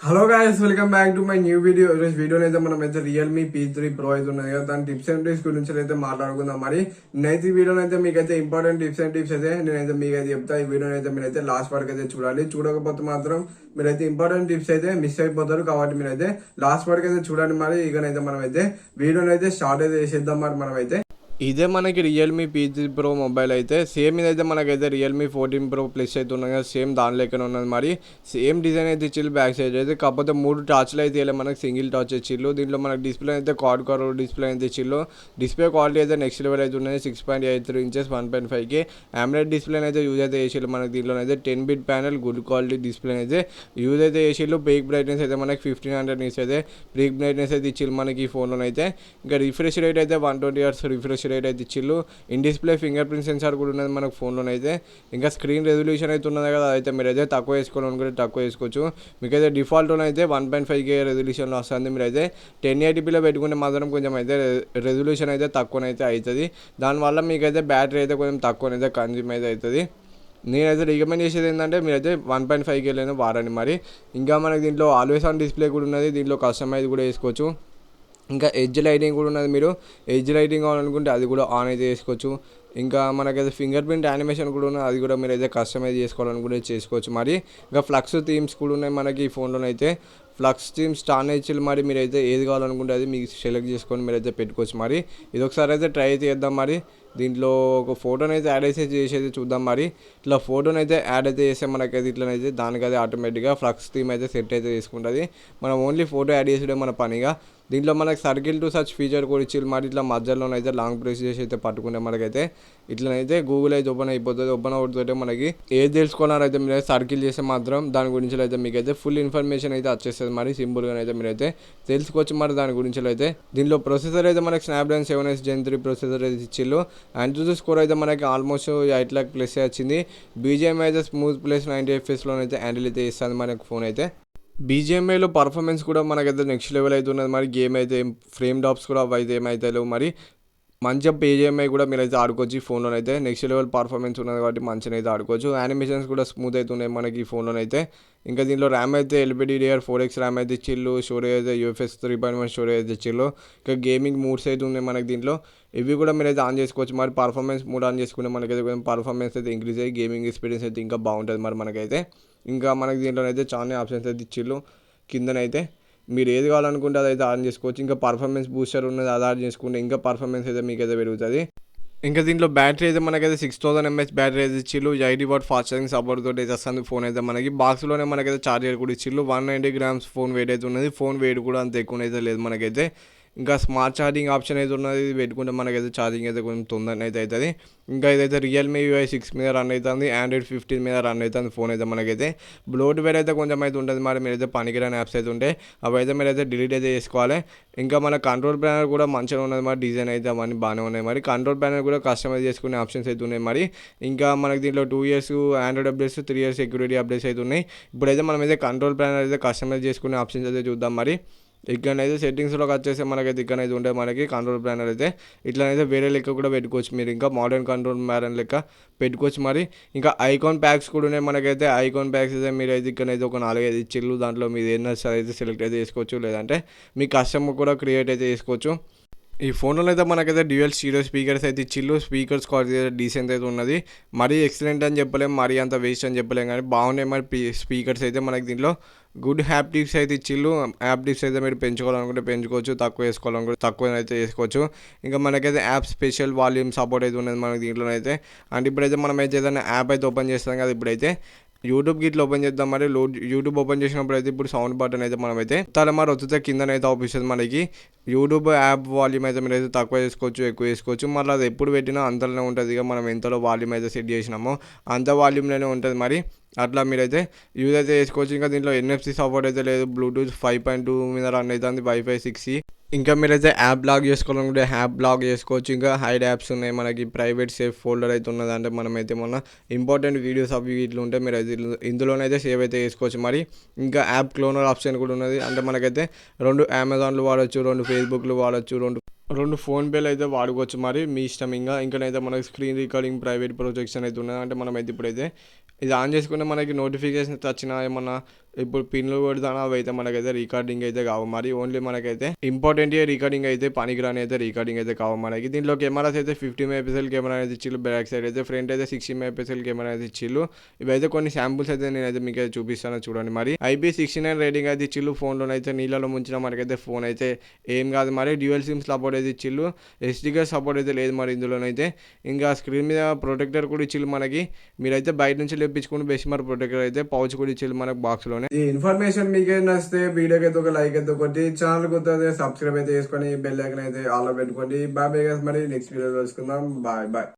Hello guys, welcome back to my new video. ఈరోజు వీడియోలో అయితే మనం అయితే రియల్మీ P3 Pro అయితే ఉన్నది కదా, దాని టిప్స్ అండ్ ట్రిక్స్ గురించి అయితే మాట్లాడుకుందాం. మరి నేనైతే ఈ వీడియోలో అయితే మీకైతే ఇంపార్టెంట్ టిప్స్ అండ్ టిప్స్ అయితే నేనైతే మీకైతే చెప్తా. ఈ వీడియోని అయితే మీరైతే లాస్ట్ వరకు అయితే చూడాలి. చూడకపోతే మాత్రం మీరైతే ఇంపార్టెంట్ టిప్స్ అయితే మిస్ అయిపోతారు. కాబట్టి మీరైతే లాస్ట్ వరకు అయితే చూడండి. మరి ఇకనైతే మనం అయితే వీడియోని అయితే స్టార్ట్ అయితే చేసేద్దాం. మరి మనం అయితే ఇదే మనకి రియల్మీ P3 Pro మొబైల్ అయితే సేమ్ ఇదైతే మనకైతే రియల్మీ 14 Pro ప్లస్ అయితే ఉన్నది కదా, సేమ్ దాని లెక్కనే ఉన్నది. మరి సేమ్ డిజైన్ అయితే ఇచ్చిల్లు బ్యాక్ సైడ్ అయితే, కాకపోతే 3 టాచ్లు అయితే ఇలా మనకి సింగిల్ టాచ్ ఇచ్చిల్లు. దీంట్లో మనకి డిస్ప్లే అయితే క్వాడ్ కలర్ డిస్ప్లే అయితే ఇచ్చిల్లు. డిస్ప్లే క్వాలిటీ అయితే నెక్స్ట్ లెవెల్ అయితే ఉన్నది. 6.83 ఇంచెస్ 1.5K AMOLED డిస్ప్లే అయితే యూజ్ అయితే చేసిల్లు. మనకి దీంట్లో అయితే 10 bit panel good quality display అయితే యూజ్ అయితే చేసిల్లు. పీక్ బ్రైట్నెస్ అయితే మనకి 1500 నిట్స్ అయితే పీక్ బ్రైట్నెస్ అయితే ఇచ్చిల్లు మనకి ఈ ఫోన్లో అయితే. ఇంకా రిఫ్రెష్ రేట్ అయితే 120 Hz రిఫ్రెష్ రేట్ అయితే ఇచ్చిల్లు. In display fingerprint sensor కూడా ఉన్నది మనకు ఫోన్లో అయితే. ఇంకా స్క్రీన్ రెజల్యూషన్ అయితే ఉన్నది కదా, అయితే మీరైతే తక్కువ వేసుకోవాలనుకుంటే తక్కువ వేసుకోవచ్చు. మీకైతే డిఫాల్ట్లో అయితే 1.5K రెజల్యూషన్లో వస్తుంది. మీరైతే 1080pలో పెట్టుకుంటే మాత్రం కొంచెం అయితే రెజల్యూషన్ అయితే తక్కువనైతే అవుతుంది. దానివల్ల మీకైతే బ్యాటరీ అయితే కొంచెం తక్కువనైతే కన్జ్యూమ్ అయితే అవుతుంది. నేనైతే రికమెండ్ చేసేది ఏంటంటే మీరైతే 1.5Kలోనే వాడండి. మరి ఇంకా మనకి దీంట్లో ఆల్వేస్ ఆన్ డిస్ప్లే కూడా ఉన్నది. దీంట్లో కస్టమైజ్ కూడా వేసుకోవచ్చు. ఇంకా ఎడ్జ్ లైటింగ్ కూడా ఉన్నది. మీరు ఎడ్జ్ లైటింగ్ కావాలనుకుంటే అది కూడా ఆన్ అయితే చేసుకోవచ్చు. ఇంకా మనకైతే ఫింగర్ ప్రింట్ యానిమేషన్ కూడా ఉన్నది, అది కూడా మీరైతే కస్టమైజ్ చేసుకోవాలనుకుంటే చేసుకోవచ్చు. మరి ఇంకా ఫ్లక్స్ థీమ్స్ కూడా ఉన్నాయి మనకి ఈ ఫోన్లోనైతే. ఫ్లక్స్ థీమ్స్ స్టార్ ఇచ్చి మరి మీరైతే ఏది కావాలనుకుంటే అది మీకు సెలెక్ట్ చేసుకొని మీరైతే పెట్టుకోవచ్చు. మరి ఇది ఒకసారి అయితే ట్రై చేద్దాం. మరి దీంట్లో ఒక ఫోటోని అయితే యాడ్ అయితే చేసేది చూద్దాం. మరి ఇట్లా ఫోటోని అయితే యాడ్ అయితే చేస్తే మనకైతే ఇట్లనైతే దానికైతే ఆటోమేటిక్గా ఫ్లక్స్ థీమ్ అయితే సెట్ అయితే చేసుకుంటుంది. మనం ఓన్లీ ఫోటో యాడ్ చేసేదే మన పనిగా. దీంట్లో మనకి సర్కిల్ టు సర్చ్ ఫీచర్ కూడా ఇచ్చి మరి ఇట్లా మధ్యలోనైతే లాంగ్ ప్రెస్ చేసి అయితే పట్టుకుంటే మనకైతే ఇట్లనైతే గూగుల్ అయితే ఓపెన్ అయిపోతుంది. ఓపెన్ అవుతుంటే మనకి ఏది తెలుసుకోవాలైతే మీరు సర్కిల్ చేస్తే మాత్రం దాని గురించి అయితే మీకైతే ఫుల్ ఇన్ఫర్మేషన్ అయితే వచ్చేస్తుంది. మరి సింపుల్గా అయితే మీరైతే తెలుసుకోవచ్చు. మరి దాని గురించి అయితే దీంట్లో ప్రొసెసర్ అయితే మనకి స్నాప్డ్రాగన్ 7S Gen 3 ప్రొసెసర్ అయితే ఇచ్చిల్లు. అండ్ స్కోర్ అయితే మనకి ఆల్మోస్ట్ 8 lakh ప్లస్ వచ్చింది. BGM అయితే స్మూత్ ప్లస్ 90 FPS అయితే హ్యాండిల్ అయితే ఇస్తుంది మనకి ఫోన్ అయితే. BGMIలో పర్ఫార్మెన్స్ కూడా మనకైతే నెక్స్ట్ లెవెల్ అయితే ఉన్నది. మరి గేమ్ అయితే ఫ్రేమ్ డ్రాప్స్ కూడా అయితే ఏమైతే లేవు. మరి మంచిగా BGMI కూడా మీరైతే ఆడుకోవచ్చు ఈ ఫోన్లోనైతే. నెక్స్ట్ లెవెల్ పర్ఫార్మెన్స్ ఉన్నది కాబట్టి మంచిగా అయితే ఆడుకోవచ్చు. యానిమేషన్స్ కూడా స్మూత్ అయితే ఉన్నాయి మనకి ఈ ఫోన్లోనైతే. ఇంకా దీంట్లో ర్యామ్ అయితే LPDDR4X ర్యామ్ అయితే ఇచ్చిల్లు. స్టోరేజ్ అయితే UFS 3.1 స్టోరేజ్ అయితే ఇచ్చిల్లు. ఇంకా గేమింగ్ మూడ్స్ అయితే ఉన్నాయి మనకి దీంట్లో. ఇవి కూడా మీరైతే ఆన్ చేసుకోవచ్చు. మరి పర్ఫార్మెన్స్ మూడ్ ఆన్ చేసుకుంటే మనకైతే కొంచెం పర్ఫార్మెన్స్ అయితే ఇంక్రీజ్ అయ్యి గేమింగ్ ఎక్స్పీరియన్స్ అయితే ఇంకా బాగుంటుంది. మరి మనకైతే ఇంకా మనకి దీంట్లోనైతే చాలా ఆప్షన్స్ అయితే ఇచ్చిల్లు. కిందనైతే మీరు ఏది కావాలనుకుంటే అదైతే ఆన్ చేసుకోవచ్చు. ఇంకా పర్ఫార్మెన్స్ బూస్టర్ ఉన్నది, అది ఆన్ చేసుకుంటే ఇంకా పర్ఫార్మెన్స్ అయితే మీకైతే పెరుగుతుంది. ఇంకా దీంట్లో బ్యాటరీ అయితే మనకైతే 6000 mAh బ్యాటరీ అయితే ఇచ్చిల్లు. 80W ఫాస్ట్ ఛార్జింగ్ సపోర్ట్ తోటి అయితే వస్తుంది ఫోన్ అయితే. మనకి బాక్స్లోనే మనకైతే ఛార్జర్ కూడా ఇచ్చిల్లు. 190 grams ఫోన్ వెయిట్ అయితే ఉన్నది. ఫోన్ వెయిట్ కూడా అంత ఎక్కువనైతే లేదు మనకైతే. ఇంకా స్మార్ట్ ఛార్జింగ్ ఆప్షన్ అయితే ఉన్నది. ఇది పెట్టుకుంటే మనకైతే ఛార్జింగ్ అయితే కొంచెం తొందరగా అయితే అవుతుంది. ఇంకా ఇదైతే రియల్మీ UI 6 మీద రన్ అవుతుంది. Android 15 మీద రన్ అవుతుంది ఫోన్ అయితే మనకైతే. బ్లోట్వేర్ అయితే కొంచెం అయితే ఉంటుంది. మరి మీరైతే పనికిరాని యాప్స్ అయితే ఉంటాయి, అవి అయితే మీరైతే డిలీట్ అయితే చేసుకోవాలి. ఇంకా మన కంట్రోల్ ప్యానల్ కూడా మంచిగా ఉన్నది. మరి డిజైన్ అయితే అవన్నీ బాగానే ఉన్నాయి. మరి కంట్రోల్ ప్యానల్ కూడా కస్టమైజ్ చేసుకునే ఆప్షన్స్ అయితే ఉన్నాయి. మరి ఇంకా మనకి దీంట్లో 2 years Android updates, 3 years security updates అయితే ఉన్నాయి. ఇప్పుడైతే మనం అయితే కంట్రోల్ ప్యానల్ అయితే కస్టమైజ్ చేసుకునే ఆప్షన్స్ అయితే చూద్దాం. మరి ఇక్కడనైతే సెట్టింగ్స్లోకి వచ్చేసి మనకైతే ఇక్కడైతే ఉంటాయి మనకి కంట్రోల్ ప్యానల్ అయితే. ఇట్లనైతే వేరే లెక్క కూడా పెట్టుకోవచ్చు మీరు, ఇంకా మోడర్న్ కంట్రోల్ ప్యానల్ లెక్క పెట్టుకోవచ్చు. మరి ఇంకా ఐకాన్ ప్యాక్స్ కూడా ఉన్నాయి మనకైతే. ఐకాన్ ప్యాక్స్ అయితే మీరైతే ఇక్కడైతే ఒక 4-5 ఇచ్చిల్లు. దాంట్లో మీరు ఏదైనా సరే అయితే సెలెక్ట్ అయితే చేసుకోవచ్చు, లేదంటే మీ కస్టమర్ కూడా క్రియేట్ అయితే చేసుకోవచ్చు. ఈ ఫోన్లో అయితే మనకైతే డ్యూయల్ స్టీరియో స్పీకర్స్ అయితే ఇచ్చిల్లు. స్పీకర్స్ క్వాలిటీ అయితే డీసెంట్ అయితే ఉన్నది. మరీ ఎక్సలెంట్ అని చెప్పలేం, మరీ అంత వేస్ట్ అని చెప్పలేం, కానీ బాగున్నాయి మరి స్పీకర్స్ అయితే. మనకి దీంట్లో గుడ్ హ్యాప్టిక్స్ అయితే ఇచ్చిల్లు. హ్యాప్టిక్స్ అయితే మీరు పెంచుకోవాలనుకుంటే పెంచుకోవచ్చు, తక్కువ వేసుకోవాలనుకుంటే తక్కువ అయితే వేసుకోవచ్చు. ఇంకా మనకైతే యాప్ స్పెషల్ వాల్యూమ్ సపోర్ట్ అయితే ఉన్నది మనకి దీంట్లోనైతే. అంటే ఇప్పుడైతే మనం అయితే ఏదైనా యాప్ అయితే ఓపెన్ చేస్తాం కదా, ఇప్పుడైతే యూట్యూబ్ గిట్ల ఓపెన్ చేద్దాం. మరి యూట్యూబ్ ఓపెన్ చేసినప్పుడు అయితే ఇప్పుడు సౌండ్ బటన్ అయితే మనమైతే మరి వస్తే కిందనైతే ఆపిస్తుంది మనకి. యూట్యూబ్ యాప్ వాల్యూమ్ అయితే మీరు అయితే తక్కువ చేసుకోవచ్చు, ఎక్కువ చేసుకోవచ్చు. మళ్ళీ అది ఎప్పుడు పెట్టినా అంతలోనే ఉంటుంది. ఇక మనం ఎంతలో వాల్యూమ్ అయితే సెట్ చేసినామో అంత వాల్యూమ్లోనే ఉంటుంది. మరి అట్లా మీరైతే యూజ్ అయితే చేసుకోవచ్చు. ఇంకా దీంట్లో NFC సపోర్ట్ అయితే లేదు. బ్లూటూత్ 5.2 మీద రన్ అవుతుంది. Wi-Fi 6E. ఇంకా మీరైతే యాప్ బ్లాక్ చేసుకోవాలనుకుంటే యాప్ బ్లాక్ చేసుకోవచ్చు. ఇంకా హైడ్ యాప్స్ ఉన్నాయి మనకి. ప్రైవేట్ సేఫ్ ఫోల్డర్ అయితే ఉన్నది. అంటే మనమైతే మొన్న ఇంపార్టెంట్ వీడియోస్ అవి ఇట్లా ఉంటే మీరు అయితే ఇందులోనైతే సేవ్ అయితే చేసుకోవచ్చు. మరి ఇంకా యాప్ క్లోనర్ ఆప్షన్ కూడా ఉన్నది. అంటే మనకైతే 2 అమెజాన్లు వాడచ్చు, 2 ఫేస్బుక్లు వాడచ్చు, 2 ఫోన్పేలు అయితే వాడుకోవచ్చు. మరి మీ ఇష్టం. ఇంకనైతే మనకి స్క్రీన్ రికార్డింగ్ ప్రైవేట్ ప్రొటెక్షన్ అయితే ఉన్నది. అంటే మనం అయితే ఇప్పుడైతే ఇది ఆన్ చేసుకుంటే మనకి నోటిఫికేషన్స్ వచ్చినా, ఏమన్నా ఇప్పుడు పిన్లు కొడతాను అవి అయితే మనకైతే రికార్డింగ్ అయితే కావు మరి ఓన్లీ మనకైతే ఇంపార్టెంట్ రికార్డింగ్ అయితే పనికిరాని అయితే రికార్డింగ్ అయితే కావు మనకి. దీంట్లో కెమెరాస్ అయితే 50 మెగాపిక్సెల్ కెమెరా అయితే ఇచ్చిల్లు, బ్యాక్ సైడ్ అయితే ఫ్రంట్ అయితే 60 మెగాపిక్సెల్ కెమెరా అయితే ఇచ్చిల్లు. ఇవైతే కొన్ని శాంపుల్స్ అయితే నేనైతే మీకు అయితే చూపిస్తాను చూడండి. మరి IP69 రేటింగ్ అయితే ఇచ్చిల్లు. ఫోన్లో అయితే నీళ్ళలో ముంచిన మనకైతే ఫోన్ అయితే ఏం కాదు మరి. డ్యూయల్ సిమ్ సపోర్ట్ అయితే ఇచ్చిల్లు, SD కార్డ్ సపోర్ట్ అయితే లేదు మరి ఇందులోనైతే. ఇంకా స్క్రీన్ మీద ప్రొటెక్టర్ కూడా ఇచ్చిల్లు మనకి. మీరైతే బయట నుంచి లేపించుకుని బెస్ట్మర్ ప్రొటెక్టర్ అయితే పౌచ్ కూడా ఇచ్చిల్లు మనకు బాక్స్ లోనే. ఈ ఇన్ఫర్మేషన్ మీకే నచ్చితే వీడియోకి అయితే ఒక లైక్ అయితే కొట్టి ఛానల్ కొత్త సబ్స్క్రైబ్ అయితే చేసుకొని బెల్ ఐకాన్ అయితే ఆల్ పెట్టుకోండి. బాయ్ బాయ్, మరి నెక్స్ట్ వీడియో కలుసుకుందాం. Bye bye.